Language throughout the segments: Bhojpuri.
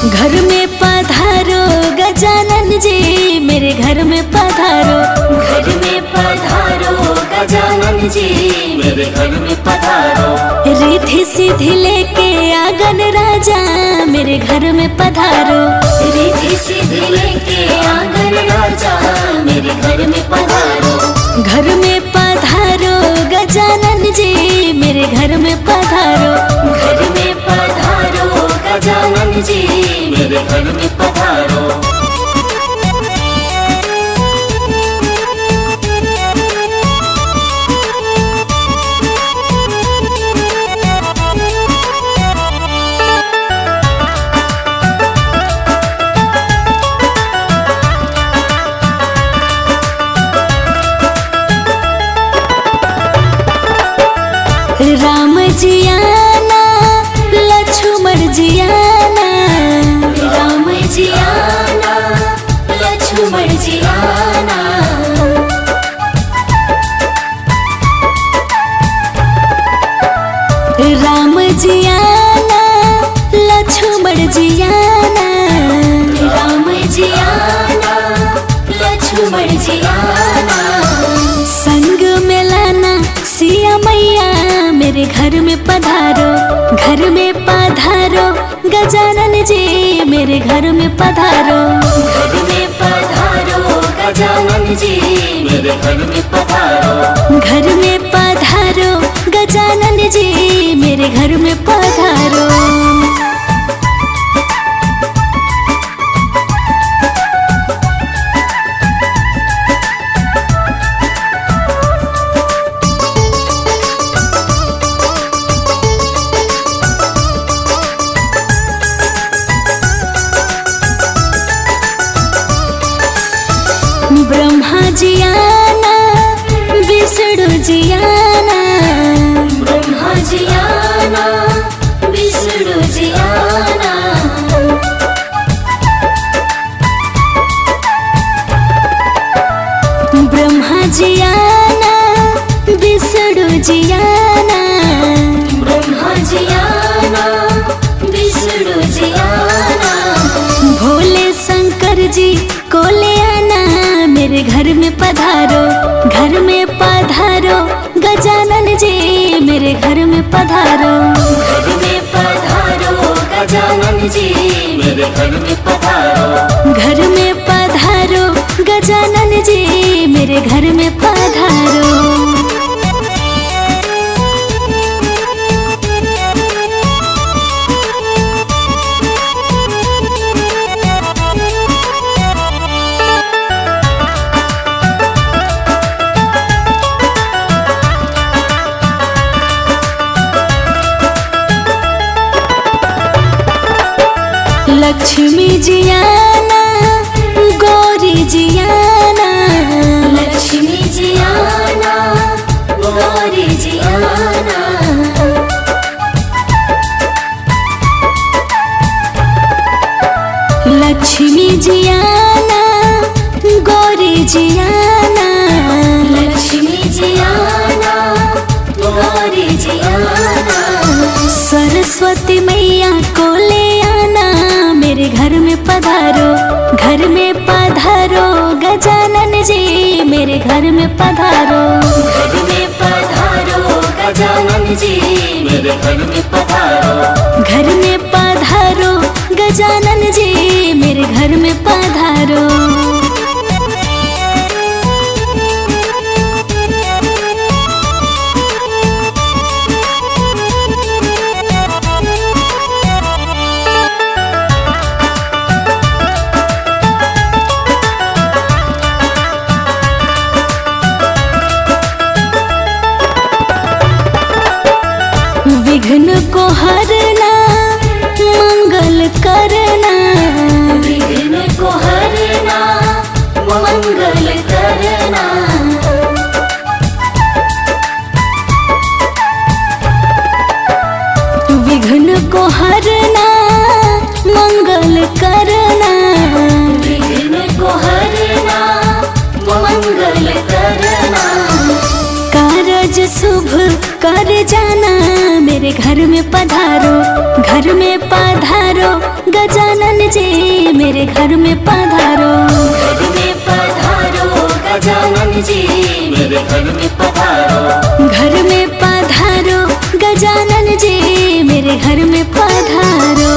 घर में पधारो गजानन जी, मेरे घर में पधारो। घर में पधारो गजानन जी, मेरे घर में पधारो। रिद्धि सिद्धि लेके आंगन राजा, मेरे घर में पधारो। रिद्धि सिद्धि लेके आंगन राजा, मेरे घर में पधारो। घर में पधारो गजानन जी, मेरे घर में पधारो। घर में पधारो गजानन जी, मेरे घर में पधारो। राम जी आना, लक्ष्मण जी आना। राम जी आना, लक्ष्मण जी आना। राम जी आना, लक्ष्मण जी आना। राम जी आना, लक्ष्मण जी आना। संग में लाना सिया मैया, मेरे घर में पधारो। घर में पधारो गजानन जी, मेरे घर में पधारो। घर में पधारो गजानन जी, मेरे घर में पधारो। घर में पधारो गजानन जी, मेरे घर में पधारो। ब्रह्मा जी आना, विष्णु जी आना। ब्रह्मा जी आना, विष्णु जी आना। ब्रह्मा जी आना, विष्णु जी आना। ब्रह्मा जी आना, विष्णु जी आना। भोले शंकर जी को ले आना, मेरे घर में पधारो। घर में पधारो गजानन जी, मेरे घर में पधारो। घर में पधारो गजानन जी, मेरे घर में पधारो। घर में पधारो गजानन जी, मेरे घर में पधारो। लक्ष्मी जी आना, गौरी जी आना। लक्ष्मी जी आना, गौरी जी आना। लक्ष्मी जी आना, गौरी जी आना। लक्ष्मी जी आना, गौरी जी आना। सरस्वती मैया को ले आना, मेरे घर में पधारो। घर में पधारो गजानन जी, मेरे घर में पधारो। घर में पधारो गजानन जी, मेरे घर में पधारो। घर में पधारो गजानन जी, मेरे घर में पधारो। विघ्न को हरना, मंगल करना। विघ्न को हरना, मंगल करना। विघ्न को हरना, मंगल करना। विघ्न को हरना, मंगल करना। कारज शुभ कर जाना, मेरे घर में पधारो। घर में पधारो गजानन जी मेरे घर में पधारो। घर में पधारो गजानन जी मेरे घर में पधारो। घर में पधारो गजानन जी मेरे घर में पधारो।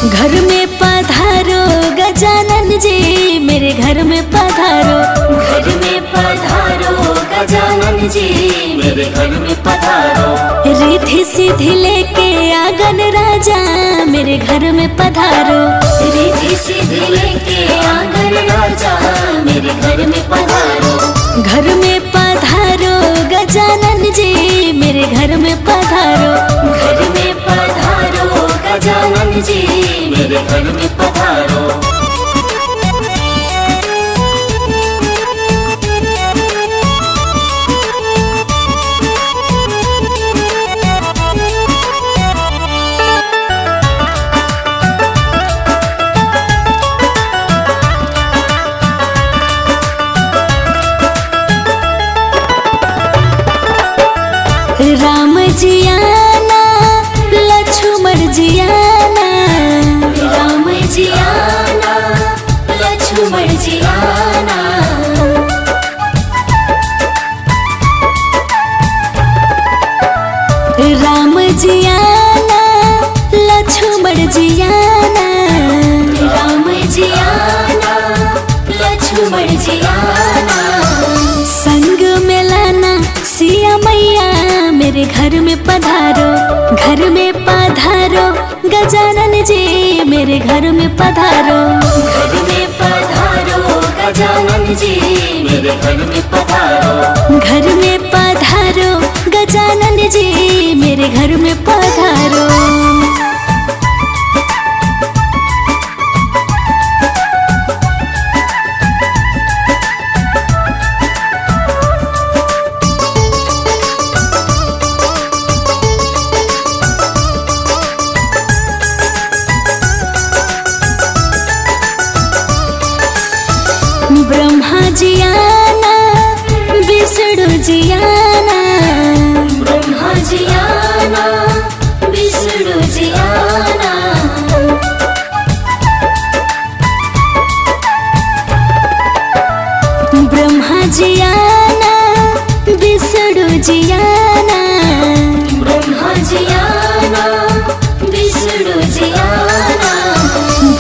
घर में पधारो गजानन जी मेरे घर में पधारो। घर में पधारो गजानन जी मेरे घर में पधारो। रिद्धि सिद्धि लेके आंगन राजा मेरे घर में पधारो। रिद्धि सिद्धि लेके आंगन राजा मेरे घर में पधारो। घर में पधारो गजानन जी मेरे घर में पधारो। घर में पधारो गजानन जी मेरे घर में पधारो। राम जी आना लक्ष्मण जी आना। राम जी आना लक्ष्मण जी आना। राम जी आना लक्ष्मण जी आना। राम जी आना लक्ष्मण जी आना। संग में लाना सिया मैया मेरे घर में पधारो। घर में पधारो गजानन जी मेरे घर में पधारो। घर में पधारो गजानन जी मेरे घर में पधारो। घर में पधारो गजानन जी मेरे घर में पधारो। ब्रह्मा जी आना विष्णु जी आना। ब्रह्मा जी आना विष्णु जी आना। ब्रह्मा जी आना विष्णु जी आना। ब्रह्मा जी आना विष्णु जी आना।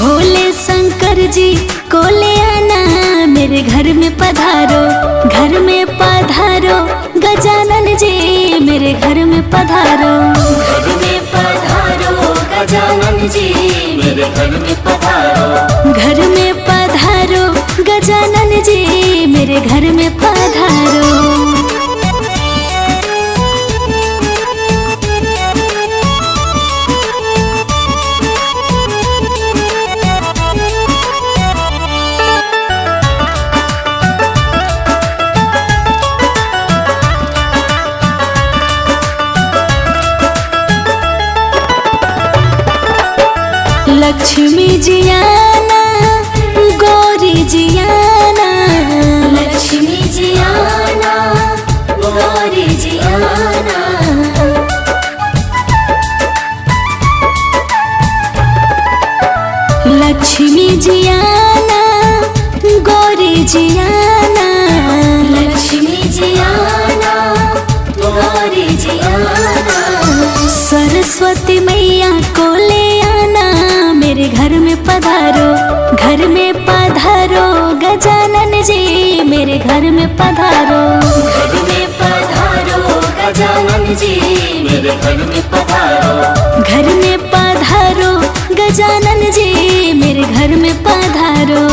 भोले शंकर जी को ले आना मेरे घर में पधारो। घर में पधारो गजानन जी मेरे घर में पधारो। घर में पधारो गजानन जी मेरे घर में पधारो। घर में पधारो गजानन जी मेरे घर में पधारो। लक्ष्मी जी आना गौरी जी आना। लक्ष्मी जी आना गौरी जी आना। लक्ष्मी जी आना गौरी जी आना। लक्ष्मी जी आना गौरी जी आना। सरस्वती मैया को ले आना मेरे घर में पधारो। घर में पधारो गजानन जी मेरे घर में पधारो। घर में पधारो गजानन जी मेरे घर में पधारो। घर में पधारो गजानन गजानन जी मेरे घर में पधारो।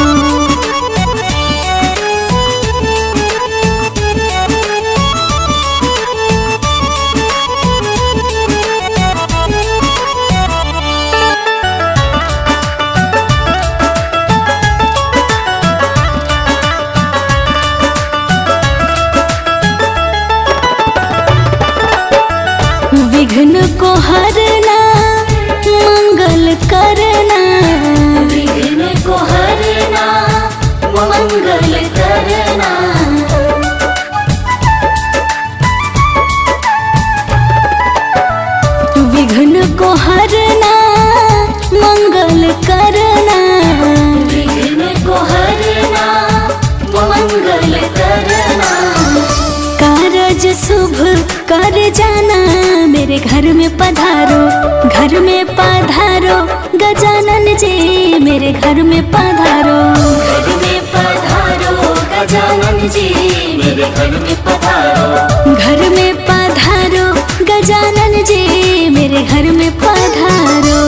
विघ्न को हरना मंगल करना, विघ्न को हरना मंगल करना, विघ्न को हरना मंगल करना, विघ्न को हरना मंगल करना। कारज शुभ कर जाना मेरे घर में पधारो, घर में पधारो गजानन जी मेरे घर में पधारो। घर में पधारो गजानन जी मेरे घर में पधारो, घर में पधारो गजानन जी मेरे घर में पधारो।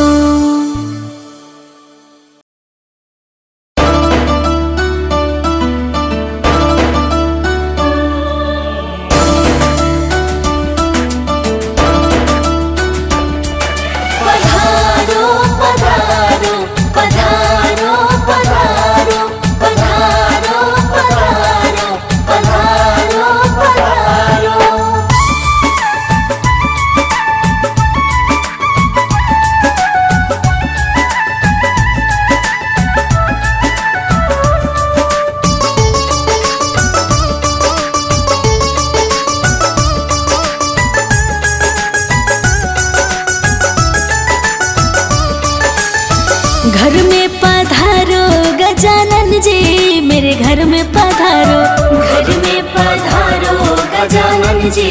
घर में पधारो गजानन जी मेरे घर में पधारो, घर में पधारो गजानन जी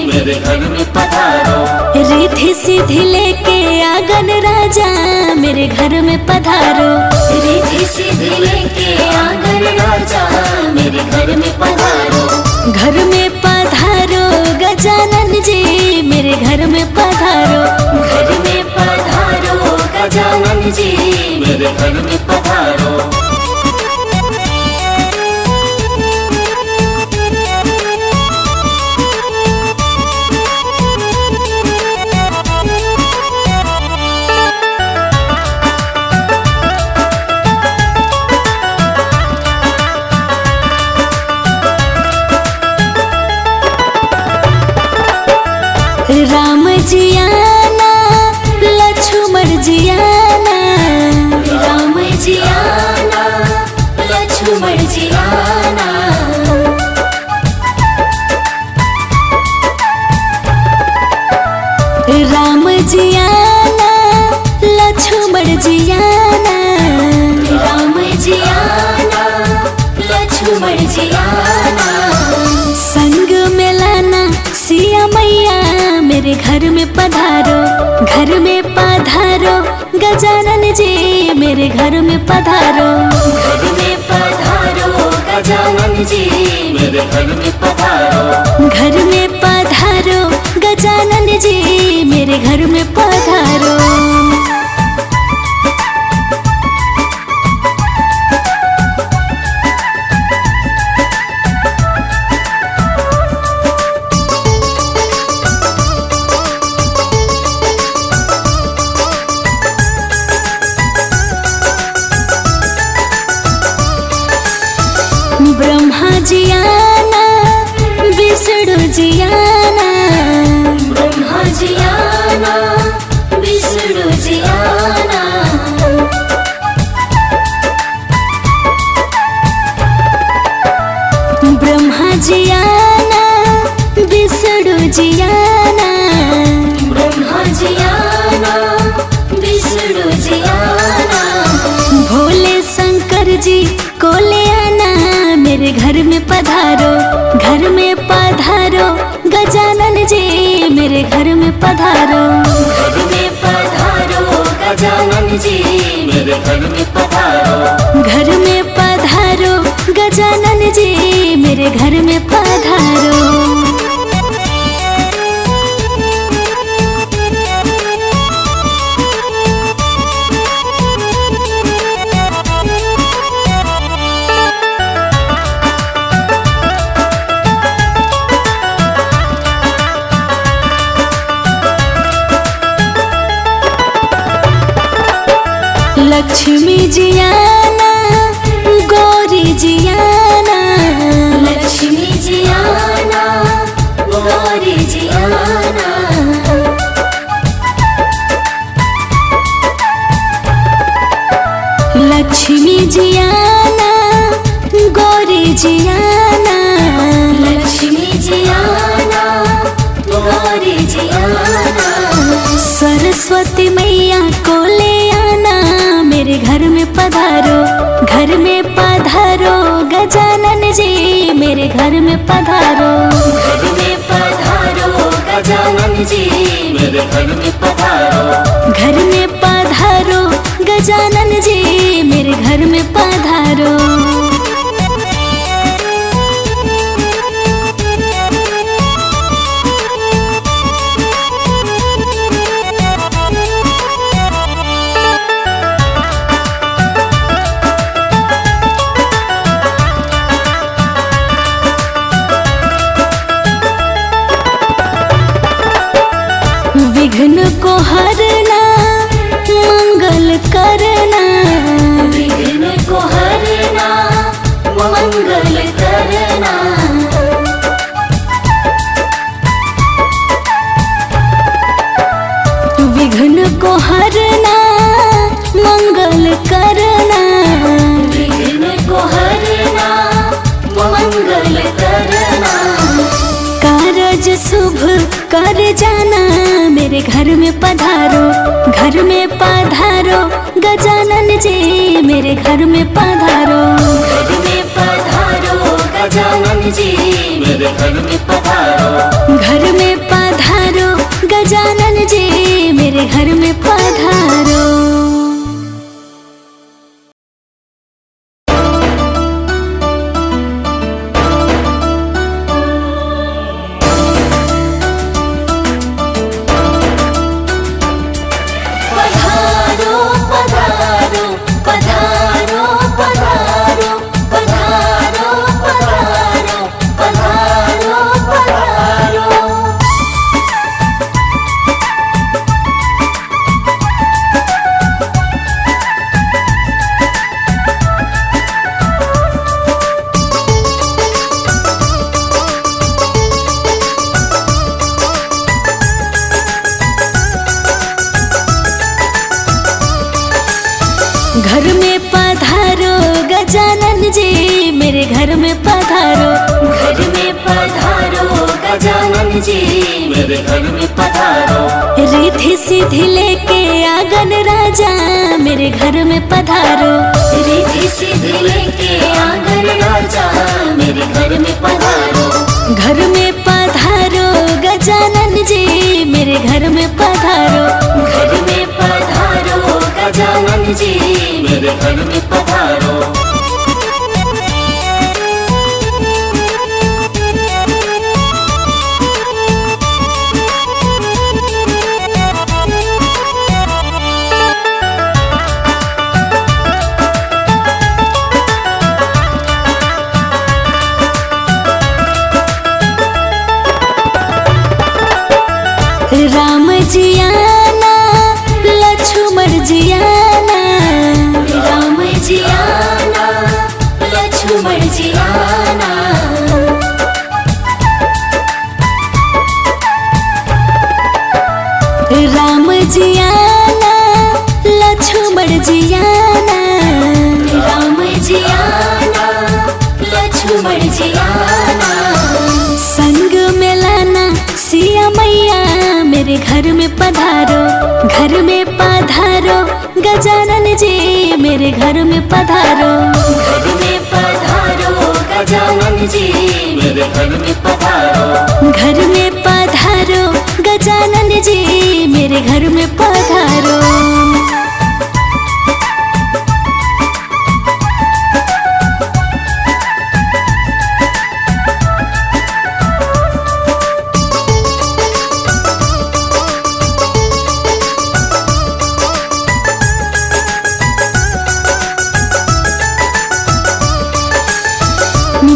मेरे घर में पधारो। रिद्धि सिद्धि लेके आंगन राजा मेरे घर में पधारो, रिद्धि सिद्धि लेके आंगन राजा मेरे घर में पधारो। घर में पधारो गजानन जी मेरे घर में पधारो, घर में पधारो गजानन जी मेरे घर में पधारो। राम जी आना लक्ष्मण जी आना, राम जी आना लक्ष्मण जी आना, राम जी आना लक्ष्मण जी आना, राम जी आना लक्ष्मण जी आना। संग में लाना सिया मैया मेरे घर में पधारो, घर में पधारो गजानन जी मेरे घर में पधारो। घर में पधारो गजानन जी मेरे घर में पधारो, घर में पधारो गजानन जी मेरे घर में पधारो। ब्रह्मा जी आना विष्णु जी आना, ब्रह्मा जी आना विष्णु जी आना, ब्रह्मा जी आना विष्णु जी आना, ब्रह्मा जी आना विष्णु जी आना। भोले शंकर जी को ले आना मेरे घर में पधारो, घर में पधारो गजानन जी मेरे घर में पधारो। घर में पधारो गजानन जी मेरे घर में पधारो, घर में पधारो गजानन जी मेरे घर में पधारो। लक्ष्मी जियाना गौरी जियाना, लक्ष्मी जियाना गौरी जियाना, लक्ष्मी जियाना गौरी जियाना, लक्ष्मी जियाना गौरी जियाना। सरस्वती मैया को ले आना, मेरे घर में पधारो, घर में पधारो गजानन जी, मेरे घर में पधारो, घर में पधारो गजानन जी, मेरे घर में पधारो, घर में पधारो गजानन जी, मेरे घर में पधारो। विघ्न को हरना मंगल करना, विघ्न को हरना मंगल करना, विघ्न को हरना मंगल करना, विघ्न को हरना मंगल करना। कारज शुभ कर जाना, मेरे घर में पधारो, घर में पधारो गजानन जी, मेरे घर में पधारो, घर में पधारो गजानन जी, मेरे घर में पधारो, घर में पधारो गजानन जी, मेरे घर में पधारो। घर में पधारो गजानन जी, मेरे घर में पधारो, घर में पधारो गजानन जी, मेरे घर में पधारो, रिद्धि सिद्धि लेके आंगन राजा, मेरे घर में पधारो, रिद्धि सिद्धि लेके आंगन राजा, मेरे घर में पधारो, घर में पधारो गजानन जी, मेरे घर में पधारो, घर में पधारो गजानन जी, मेरे घर में पधारो। राम जियाना लक्ष्मण जियाना, राम जियाना लक्ष्मण जियाना, राम जियाना लक्ष्मण जियाना, राम जियाना लक्ष्मण जियाना, संग में लाना सिया मैया, मेरे घर में पधारो, घर में पधारो गजानन जी, मेरे घर में पधारो, घर में पधारो गजानन जी, मेरे घर में पधारो, घर में पधारो गजानन जी, मेरे घर में पधारो।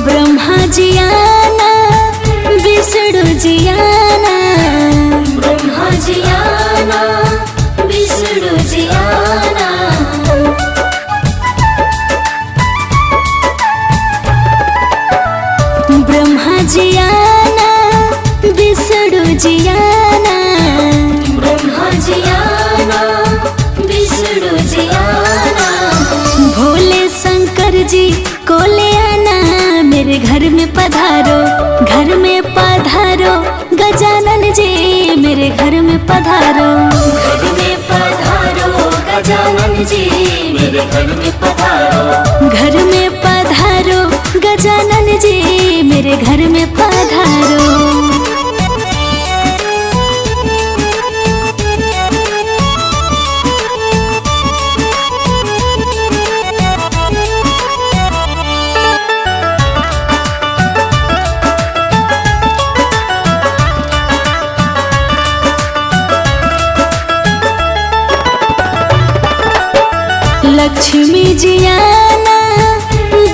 ब्रह्मा जियाना विष्णु जियाना, ब्रह्मा जियाना विष्णु जियाना, जियाना, ब्रह्मा जियाना, विष्णु जियाना, भोले शंकर जी को ले आना, मेरे घर में पधारो, घर में पधारो गजानन जी, मेरे घर में पधारो, घर में पधारो गजानन जी, मेरे घर में पधारो, घर में पधारो गजानन जी, मेरे घर में पधारो। लक्ष्मी जियाना,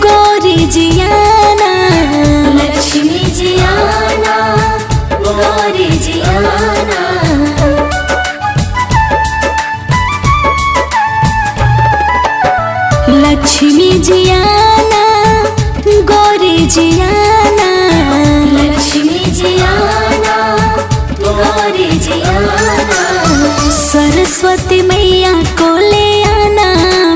गौरी जियाना, लक्ष्मी जियाना, गौरी जियाना, लक्ष्मी जियाना, गौरी जियाना, लक्ष्मी जियाना, गौरी जियाना, सरस्वती मैया को ले आना,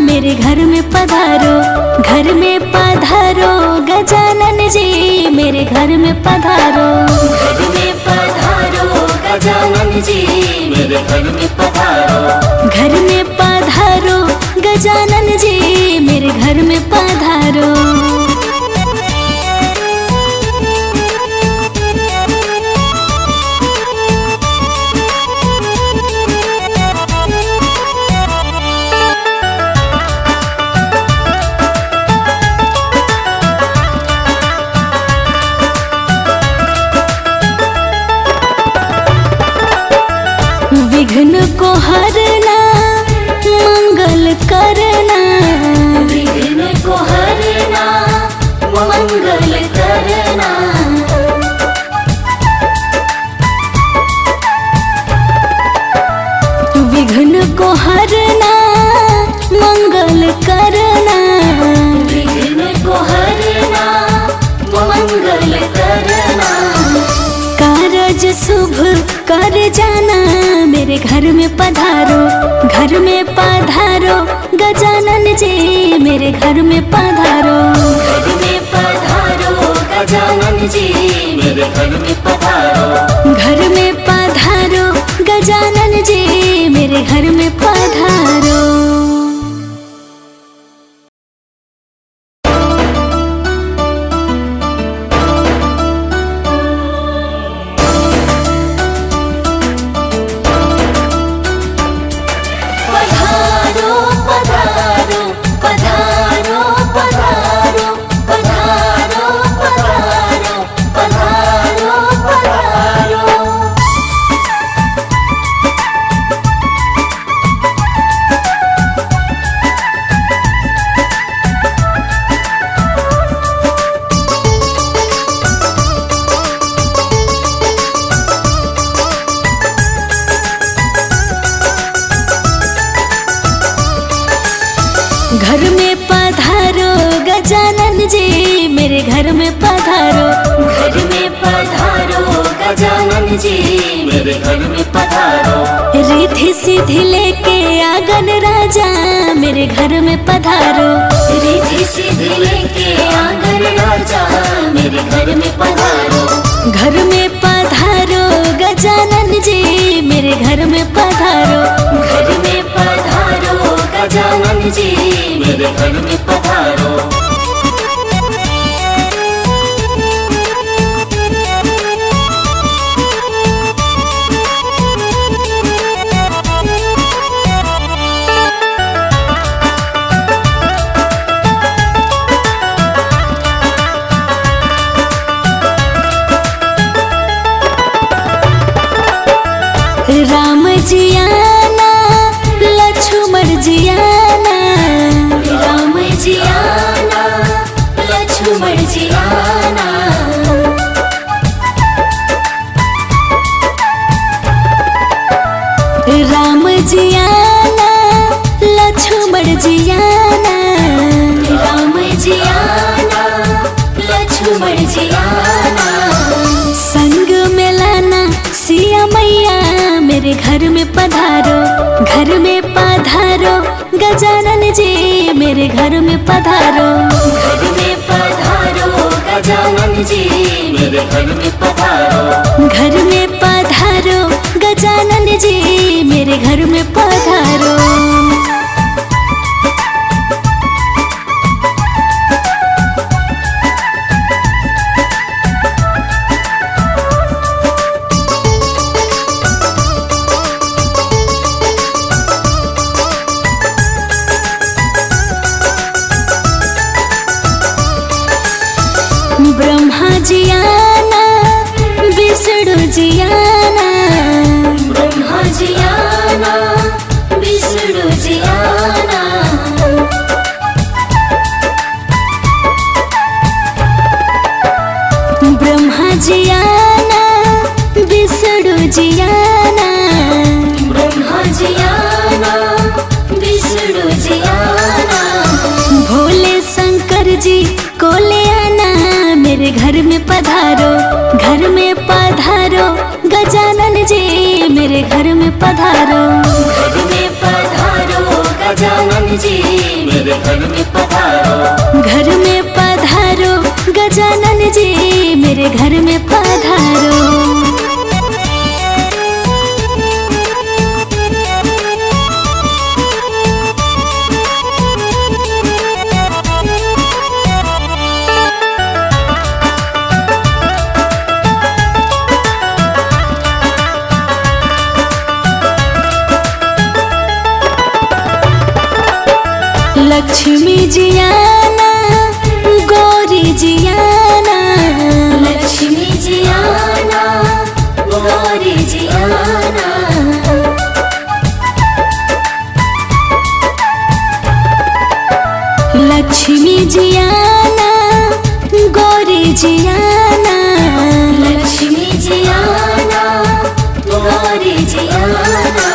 मेरे घर में पधारो, घर में पधारो गजानन जी, मेरे घर में पधारो, घर में पधारो गजानन जी, मेरे घर में पधारो, घर में पधारो गजानन जी, मेरे घर में पधारो। विघ्न को हरना, मंगल करना, विघ्न को हरना, मंगल करना, विघ्न को हरना, मंगल करना, विघ्न को हरना, मंगल करना, कारज शुभ कर जाना, मेरे घर में पधारो, घर में पधारो गजानन जी, मेरे घर में पधारो, घर में पधारो गजानन जी, मेरे घर में पधारो, घर में पधारो गजानन जी, मेरे घर में पधारो। घर में पधारो गजानन जी, मेरे घर में पधारो, घर में पधारो गजानन जी, मेरे घर में पधारो, रिद्धि सिद्धि लेके आंगन राजा, मेरे घर में पधारो, रिद्धि सिद्धि लेके आंगन राजा, मेरे घर में पधारो, घर में पधारो गजानन जी, मेरे घर में पधारो, घर में पधारो गजानन जी, मेरे घर में पधारो, राम जियाना, लक्ष्मण जियाना, राम जियाना, लक्ष्मण जियाना, राम जियाना, लक्ष्मण जियाना, राम जियाना, लक्ष्मण जियाना, संग में लाना सिया गजानन जी मेरे घर में पधारो। घर में पधारो गजानन जी मेरे घर में पधारो। घर में पधारो गजानन जी मेरे घर में पधारो। ब्रह्मा जी आना विष्णु जी आना। ब्रह्मा जी आना विष्णु जी आना। ब्रह्मा जी आना विष्णु जी आना। ब्रह्मा जी आना विष्णु जी आना। भोले शंकर जी को ले आना मेरे घर में पधारो। घर में पधारो गजानन जी मेरे घर में पधारो। घर में पधारो गजानन जी मेरे घर में पधारो। घर में पधारो गजानन जी मेरे घर में पधारो। लक्ष्मी जी आना गौरी जी आना। लक्ष्मी जी आना गौरी जी आना। लक्ष्मी जी आना गौरी जी आना। लक्ष्मी जी आना गौरी जी आना।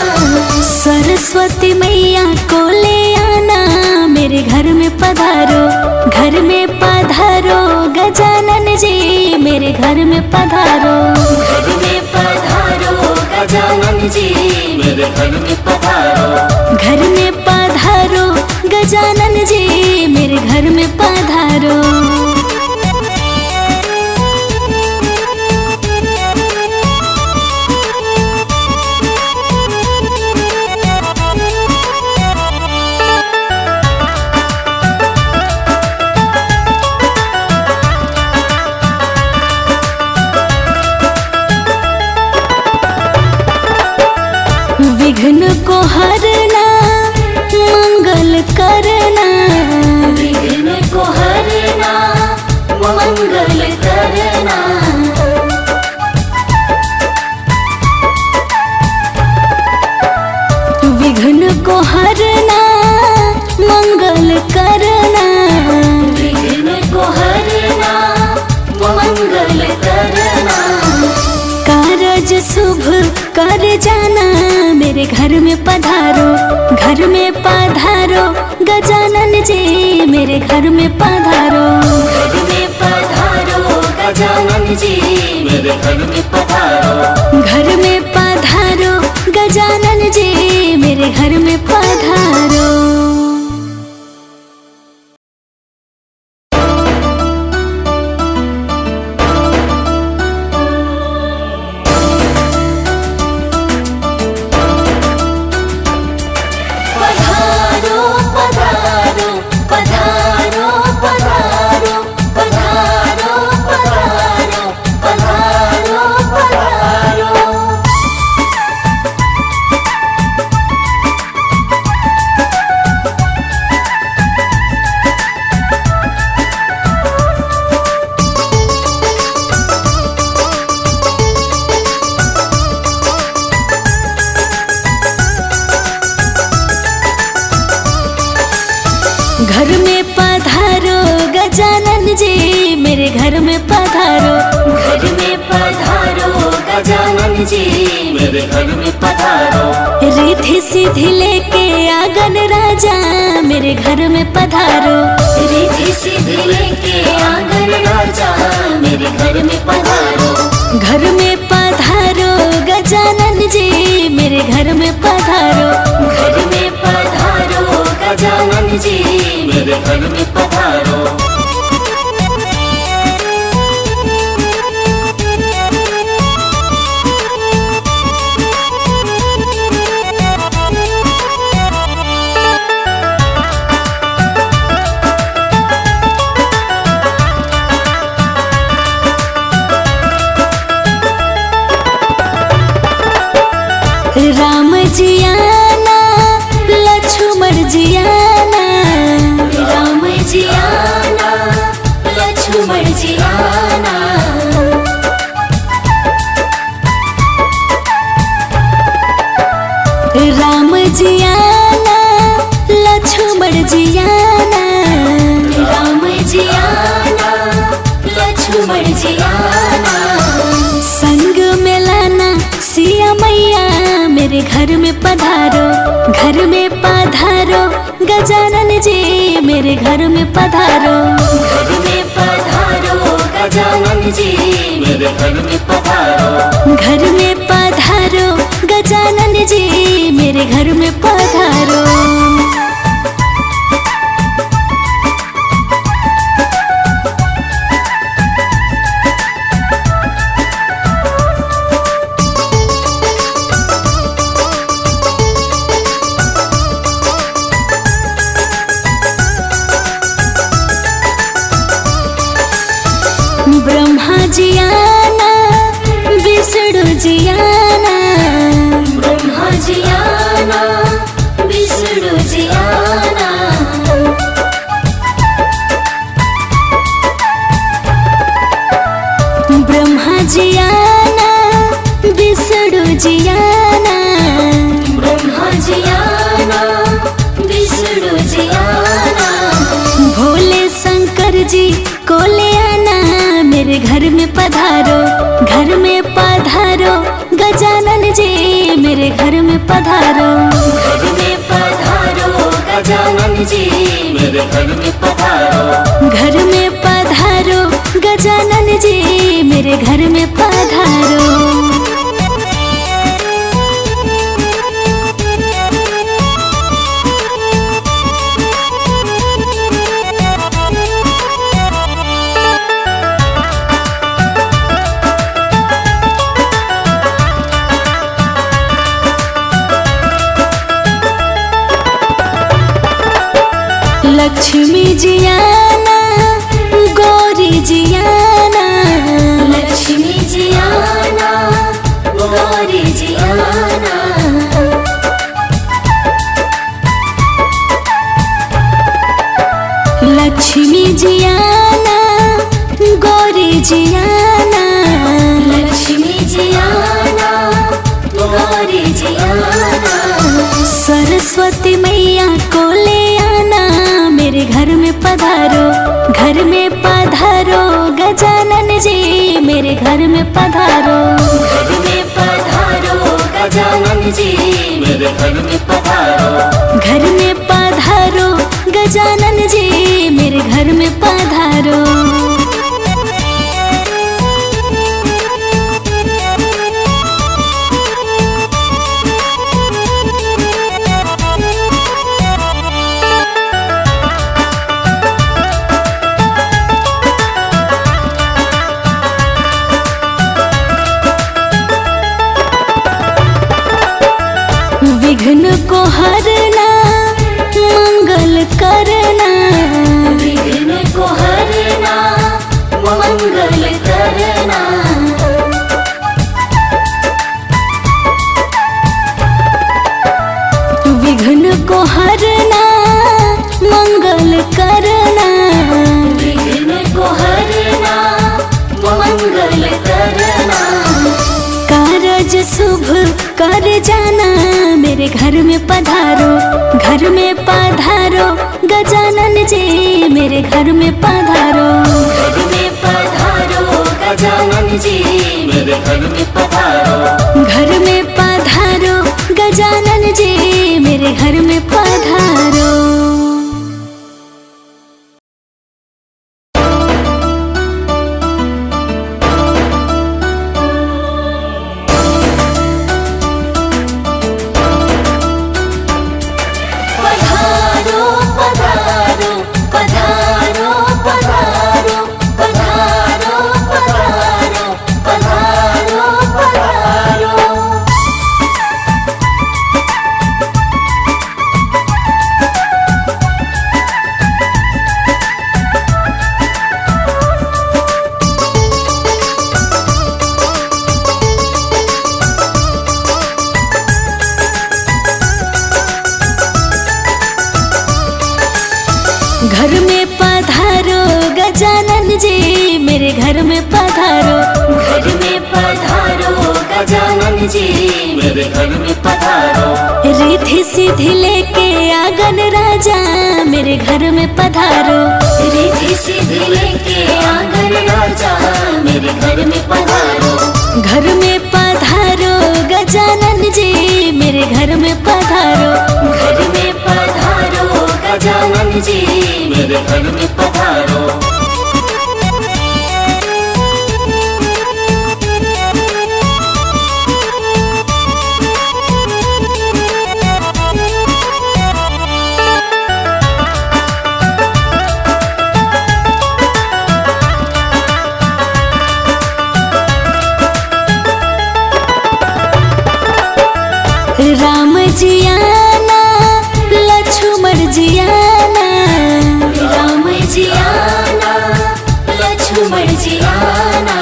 सरस्वती मैया को ले आना मेरे घर में पधारो। घर में पधारो गजानन जी मेरे घर में पधारो। घर में पधारो गजानन जी मेरे घर में पधारो। घर में पधारो गजानन जी मेरे घर में पधारो। विघ्न को हरना मंगल करना। विघ्न को हरना मंगल करना। विघ्न को हरना मंगल करना। विघ्न को हरना मंगल करना। कारज शुभ कर जाना मेरे घर में पधारो। घर में पधारो गजानन जी मेरे घर में पधारो। घर में पधारो गजानन जी मेरे घर में पधारो। घर में पधारो गजानन जी मेरे घर में पधारो। घर में पधारो गजानन जी मेरे घर में पधारो। घर में पधारो गजानन जी मेरे घर में पधारो। रिद्धि सिद्धि लेके आंगन राजा मेरे घर में पधारो। रिद्धि सिद्धि लेके आंगन राजा मेरे घर में पधारो। घर में पधारो गजानन जी मेरे घर में पधारो। घर में पधारो गजानन जी मेरे घर में पधारो। राम जी आना लक्ष्मण जी आना, राम जी आना लक्ष्मण जी आना, राम जी आना लक्ष्मण जी आना, राम जी आना लक्ष्मण जी आना, संग में लाना सिया मैया मेरे घर में पधारो, घर में पधारो गजानन जी मेरे घर में पधारो, घर में पधारो गजानन जी मेरे घर में पधारो, घर में पधारो गजानन जी मेरे घर में पधारो। ब्रह्मा जी आना विष्णु जी आना, ब्रह्मा जी आना विष्णु जी आना, ब्रह्मा जी आना विष्णु जी आना, ब्रह्मा जी आना विष्णु जी आना, भोले शंकर जी को ले आना मेरे घर में पधारो, घर में पधारो गजानन जी मेरे घर में पधारो, घर में पधारो गजानन जी मेरे घर में पधारो, घर में पधारो गजानन जी मेरे घर में पधारो। लक्ष्मी जी आना गौरी जी आना, लक्ष्मी जी आना गौरी जी आना, लक्ष्मी जी आना गौरी जी आना, लक्ष्मी जी आना गौरी जी आना, सरस्वती मैया को ले आना मेरे घर में पधारो, घर में पधारो गजानन जी मेरे घर में पधारो, घर में पधारो गजानन जी मेरे घर में पधारो, घर में पधारो गजानन जी मेरे घर में पधारो। विघ्न को हरना मंगल करना, विघ्न को हरना मंगल करना, विघ्न को हरना मंगल करना, विघ्न को हरना मंगल करना, कारज शुभ कर जाना मेरे घर में पधारो, घर में पधारो गजानन जी मेरे घर में पधारो, घर में पधारो गजानन जी मेरे घर में पधारो, घर में पधारो गजानन जी मेरे घर में पधारो। पधारो घर में पधारो गजानन जी मेरे घर में पधारो। घर में पधारो गजानन जी मेरे घर में पधारो। रिद्धि सिद्धि लेके आंगन राजा मेरे घर में पधारो। रिद्धि सिद्धि लेके आंगन राजा मेरे घर में पधारो। घर में पधारो गजानन जी मेरे घर में पधारो। घर में पधारो गजानन जी मेरे घर में पधारो। राम जी आना लक्ष्मण जी आना। राम जी आना लक्ष्मण जी आना।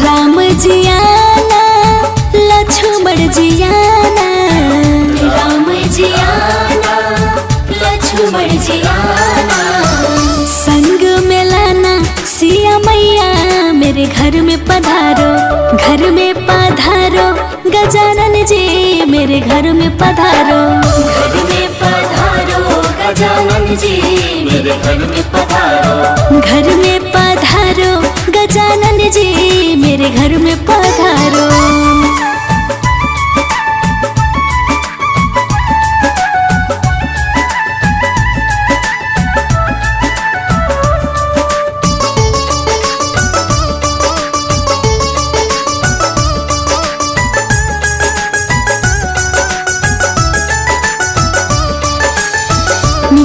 राम जी आना लक्ष्मण जी आना। राम जी आना लक्ष्मण जी आना। संग में लाना सिया मैया मेरे घर में पधारो। घर में पधारो गजानन जी मेरे घर में पधारो। घर में पधारो गजानन जी मेरे घर में पधारो। घर में पधारो गजानन जी मेरे घर में पधारो।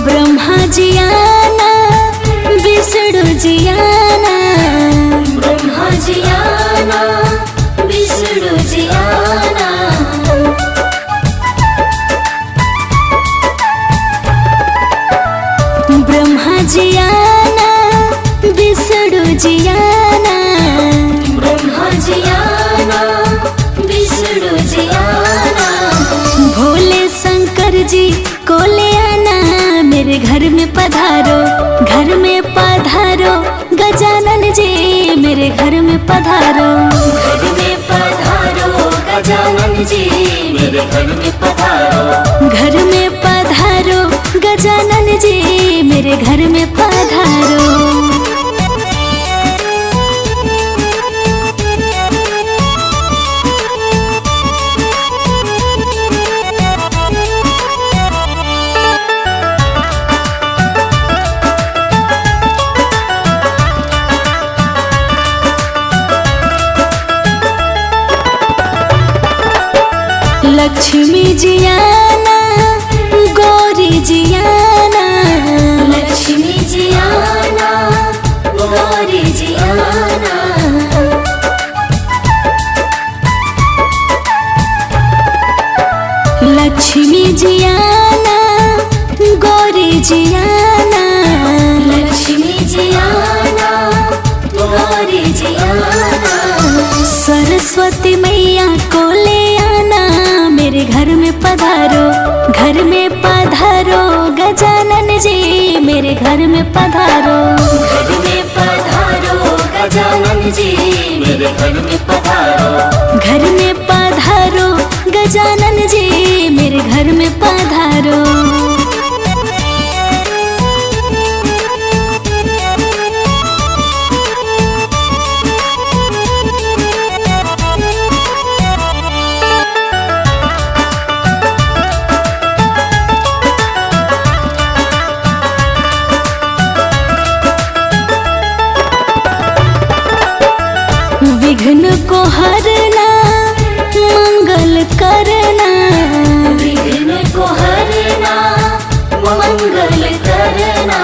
ब्रह्मा जी आना विष्णु जी आना। ब्रह्मा जी आना विष्णु जी आना। ब्रह्मा जी आना विष्णु जी आना। ब्रह्मा जी आना विष्णु जी आना। भोले शंकर जी को ले आना मेरे घर में पधारो। घर में पधारो गजानन जी मेरे घर में पधारो। घर में पधारो गजानन जी मेरे घर में पधारो। घर में पधारो गजानन जी मेरे घर में पधारो। लक्ष्मी जी आना गौरी जी आना। लक्ष्मी जी आना गौरी जी आना। लक्ष्मी जी आना गौरी जी आना। लक्ष्मी जी आना गौरी जी आना। सरस्वती मैया को ले आना मेरे घर में पधारो। घर में पधारो गजानन जी मेरे घर में पधारो। घर में पधारो गजानन जी मेरे घर में पधारो। घर में पधारो गजानन जी मेरे घर में पधारो। विघ्न को हरना मंगल करना। विघ्न को हरना मंगल करना।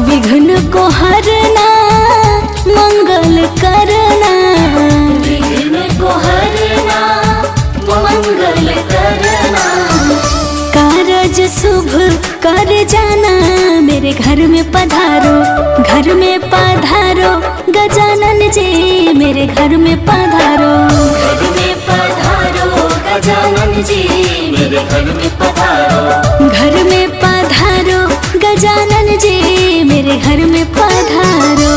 विघ्न को हरना मंगल करना। विघ्न को हरना मंगल करना। कारज शुभ कर जाना मेरे घर में पधारो। घर में पधारो गजानन जी मेरे घर में पधारो। घर में पधारो गजानन जी मेरे घर में पधारो। घर में पधारो गजानन जी मेरे घर में पधारो।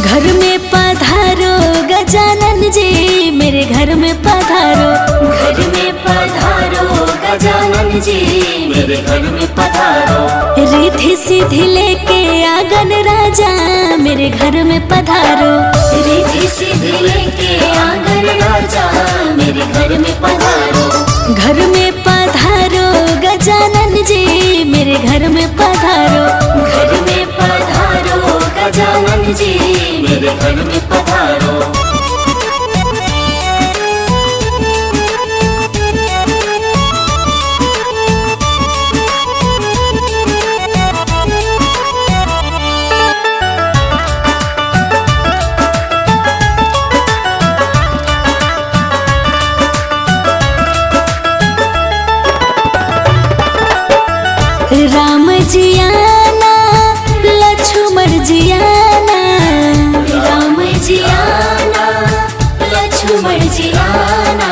घर में पधारो गजानन जी मेरे घर में पधारो। घर में पधारो गजानन जी मेरे घर में पधारो। रिद्धि सिद्धि लेके आंगन राजा मेरे घर में पधारो। रिद्धि सिद्धि लेके आंगन राजा मेरे घर में पधारो। घर में पधारो गजानन जी मेरे घर में पधारो। घर में पधारो गजानन जी मेरे घर में पधारो। राम जी आना लक्ष्मण जी आना। राम जी आना लक्ष्मण जी आना।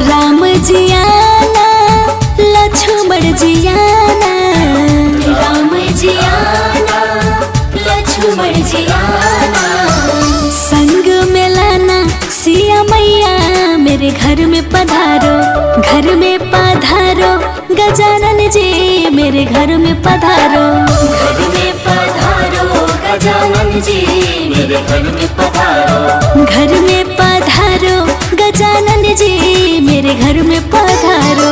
राम जी आना लक्ष्मण जी आना। राम जी आना लक्ष्मण जी आना। संग में लाना सिया मैया मेरे घर में पधारो। घर में पधारो गजानन जी मेरे घर में पधारो। घर में पधारो गजानन जी मेरे घर में पधारो। घर में पधारो गजानन जी मेरे घर में पधारो।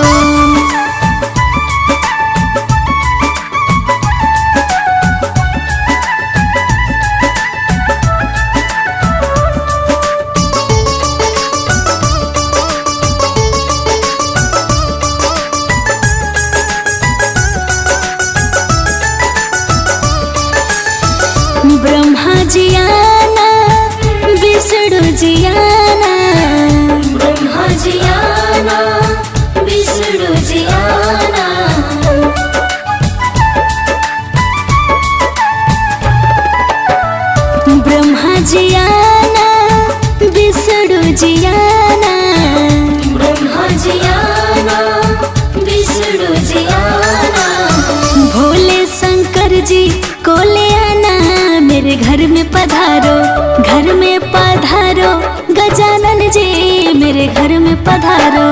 ब्रह्मा जी आना विष्णु जी आना। ब्रह्मा जी आना विष्णु जी आना। ब्रह्मा जी आना विष्णु जी आना। ब्रह्मा जी आना विष्णु जी आना। भोले शंकर जी को ले आना मेरे घर में पधारो। घर में पधारो गजानन जी मेरे घर में पधारो।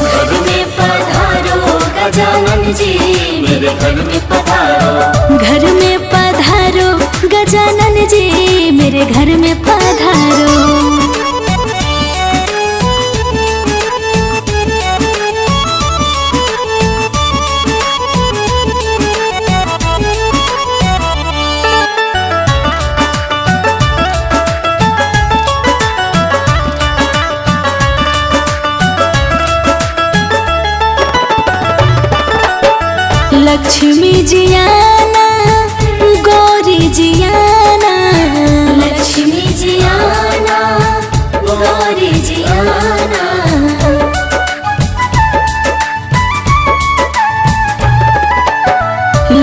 घर में पधारो गजानन जी मेरे घर में पधारो। घर में पधारो गजानन जी मेरे घर में पधारो। लक्ष्मी जी आना गौरी जी आना। लक्ष्मी जी आना गौरी जी आना।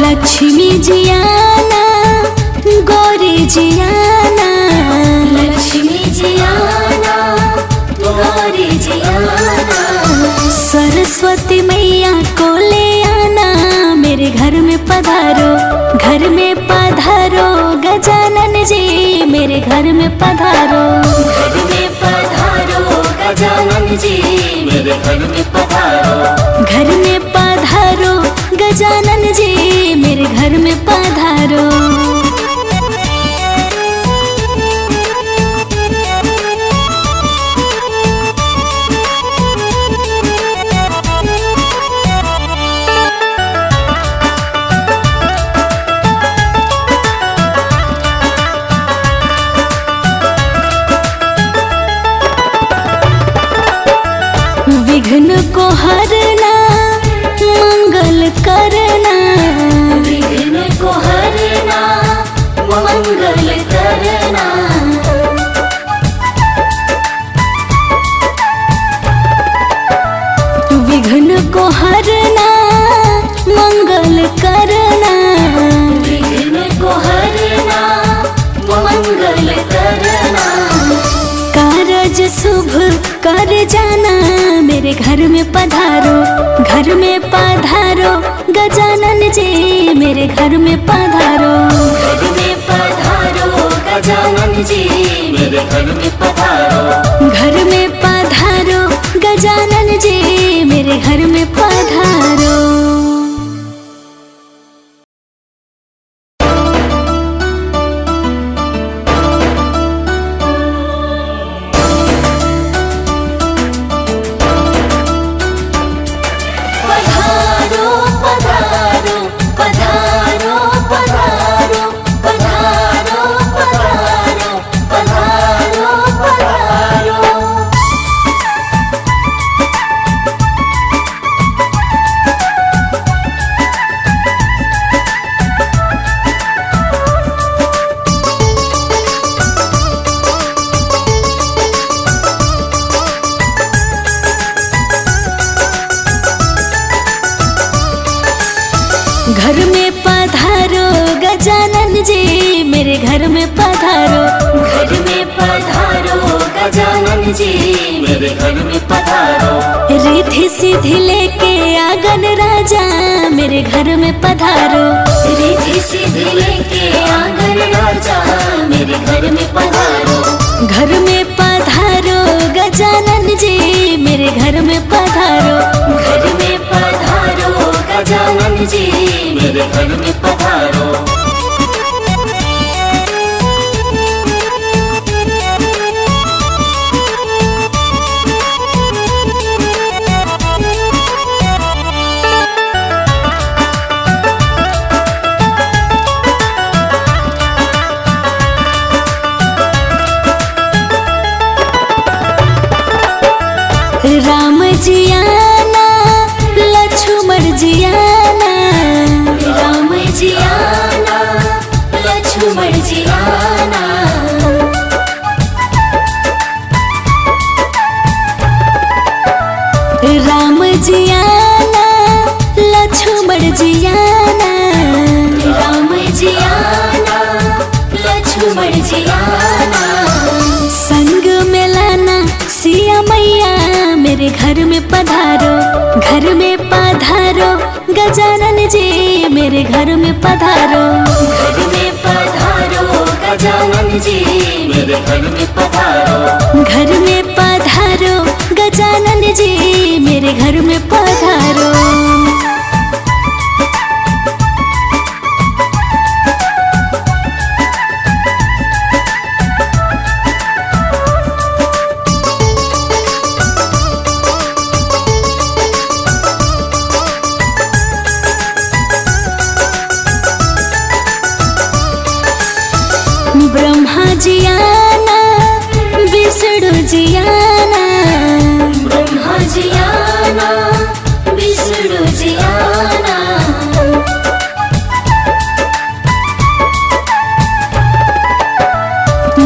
लक्ष्मी जी आना गौरी जी आना। लक्ष्मी जी आना गौरी जी आना। सरस्वती मैया को ले आना मेरे घर में पधारो। घर में पधारो गजानन जी मेरे घर में पधारो। घर में पधारो गजानन जी मेरे घर में पधारो। घर में पधारो गजानन जी मेरे घर में पधारो। विघ्न को हरना मंगल करना, विघ्न को हरना मंगल करना, विघ्न को हरना मंगल करना, विघ्न को हरना मंगल करना। कारज शुभ कर जाना मेरे घर में पधारो, घर में पधारो गजानन जी मेरे घर में पधारो। घर में पधारो गजानन जी मेरे घर में पधारो, घर में पधारो गजानन जी मेरे घर में पधारो। घर में पधारो गजानन जी मेरे घर में पधारो, घर में पधारो गजानन जी मेरे घर में पधारो। रिद्धि सिद्धि लेके आंगन राजा मेरे घर में पधारो, रिद्धि सिद्धि लेके आंगन राजा मेरे घर में पधारो। घर में पधारो गजानन जी मेरे घर में पधारो, घर में पधारो गजानन जी मेरे घर में पधारो। राम जी आना लक्ष्मण जी आना, राम जी आना लक्ष्मण जी आना, राम जी आना लक्ष्मण जी आना, राम जी आना लक्ष्मण जी आना। संग में लाना सिया मैया मेरे घर में पधारो, घर में पधारो गजानन जी मेरे घर में पधारो। घर में पधारो गजानन जी मेरे घर में पधारो, घर में पधारो गजानन जी मेरे घर में पधारो। ब्रह्मा जी आना विष्णु जी आना, ब्रह्मा जी आना विष्णु जी आना,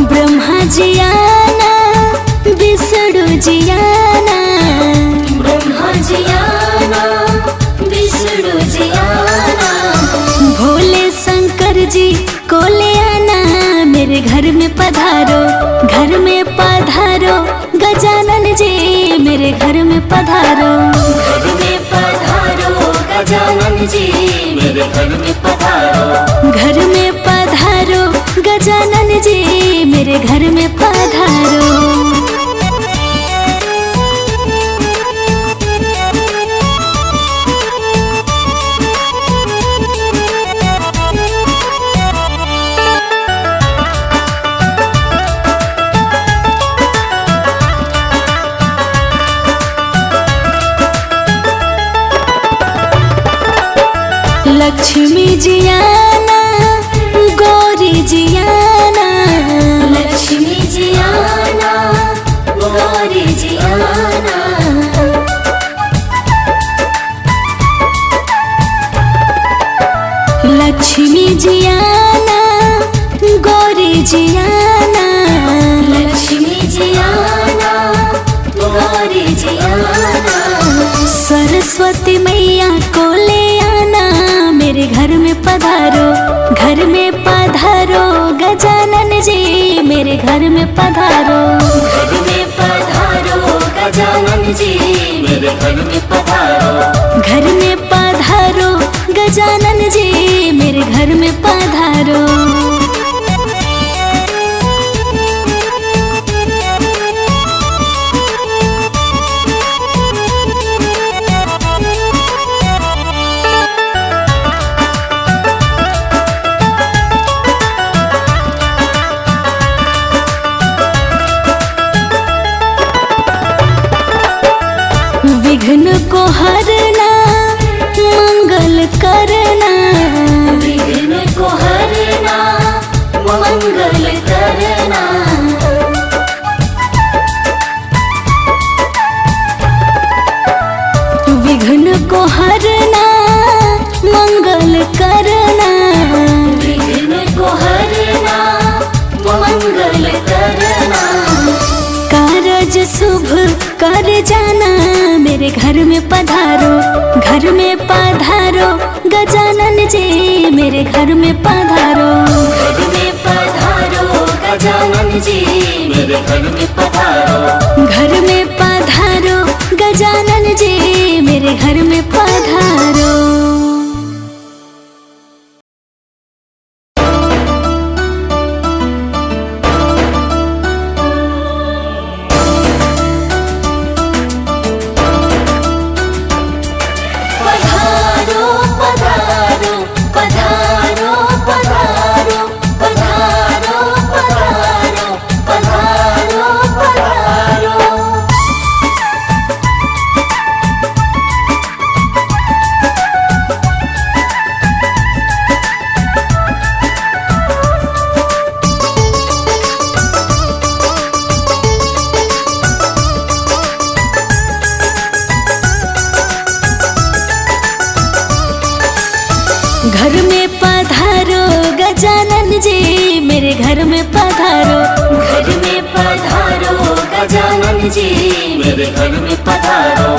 ब्रह्मा जी आना विष्णु जी आना, ब्रह्मा जी आना विष्णु जी आना। भोले शंकर जी को ले आना मेरे घर में पधारो, घर में पधारो गजानन जी मेरे घर में पधारो। घर में पधारो गजानन जी मेरे घर में पधारो, घर में पधारो गजानन जी मेरे घर में पधारो। लक्ष्मी जियाना गौरी जियाना, लक्ष्मी जियाना गौरी जियाना, लक्ष्मी जियाना गौरी जियाना, लक्ष्मी जियाना गौरी जियाना। सरस्वती मैया को ले आना, मेरे घर में पधारो, घर में पधारो गजानन जी, मेरे घर में पधारो, घर में पधारो गजानन जी, मेरे घर में पधारो, घर में पधारो गजानन जी, मेरे घर में पधारो। विघ्न को हरना मंगल करना, विघ्न को हरना मंगल करना, विघ्न को हरना मंगल करना, विघ्न को हरना मंगल करना। कारज शुभ कर जाना, मेरे घर में पधारो, घर में पधारो गजानन जी, मेरे घर में पधारो, घर में पधारो गजानन जी, मेरे घर में पधारो, घर में पधारो गजानन जी, मेरे घर में पधारो। घर में पधारो गजानन जी, मेरे घर में पधारो, घर में पधारो गजानन जी, मेरे घर में पधारो,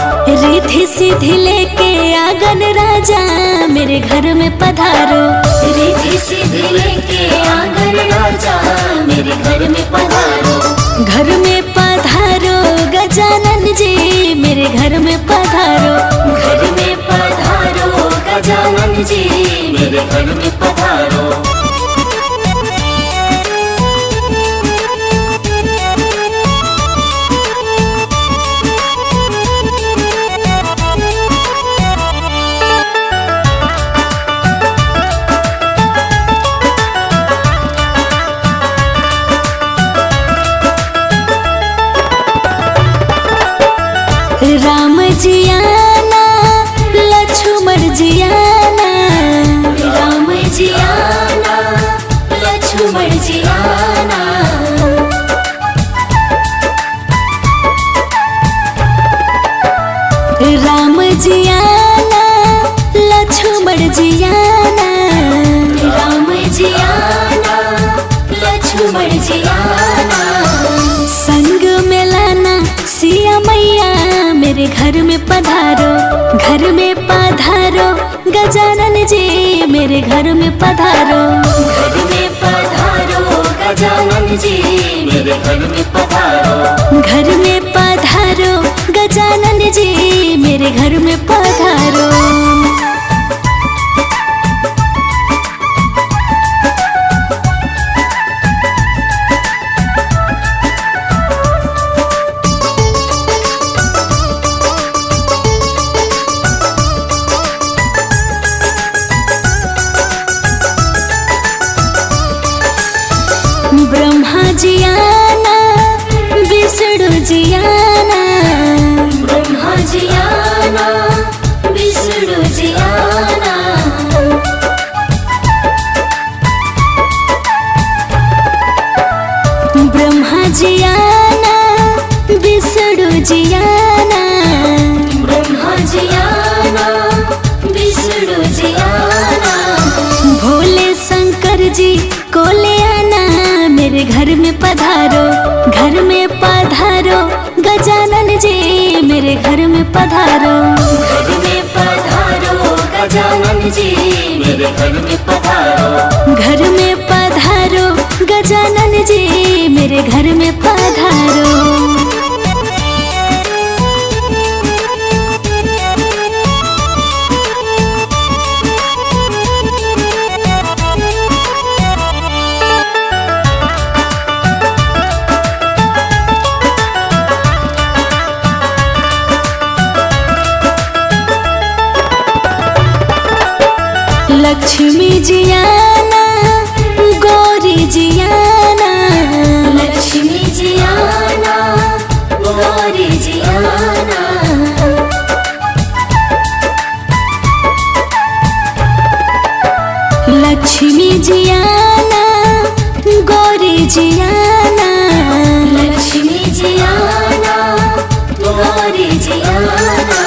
रिद्धि सिद्धि लेके आंगन राजा, मेरे घर में पधारो, रिद्धि सिद्धि लेके आंगन राजा, मेरे घर में पधारो, घर में पधारो गजानन जी, मेरे घर में पधारो, घर में पधारो गजानन जी, मेरे घर में पधारो। राम जियाना लक्ष्मण जियाना, राम जियाना लक्ष्मण जियाना, राम जियाना लक्ष्मण जियाना, राम जियाना लक्ष्मण जियाना, संग में लाना सिया मैया, मेरे घर में पधारो, घर में पधारो गजानन जी, मेरे घर में पधारो, घर में पधारो गजानन जी, मेरे घर में पधारो, घर में पधारो गजानन जी, मेरे घर में पधारो। ब्रह्मा जियाना विष्णु जियाना, ब्रह्मा जियाना विष्णु जी आना। भोले शंकर जी को ले आना, मेरे घर में पधारो, घर में पधारो गजानन जी, मेरे घर में पधारो। घर में पधारो गजानन जी, मेरे घर में पधारो। घर में पधारो गजानन जी, मेरे घर में पधारो। लक्ष्मी जी आना, गौरी जी आना। लक्ष्मी जी आना, गौरी जी आना। लक्ष्मी जी आना, गौरी जी आना। लक्ष्मी जी आना, गौरी जी आना।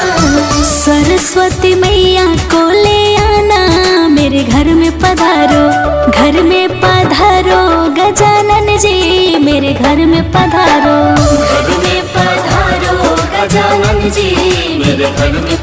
सरस्वती मैया को ले आना, मेरे घर में पधारो, घर में पधारो गजानन जी, मेरे घर में पधारो। घर में पधारो गजानन जी, मेरे घर में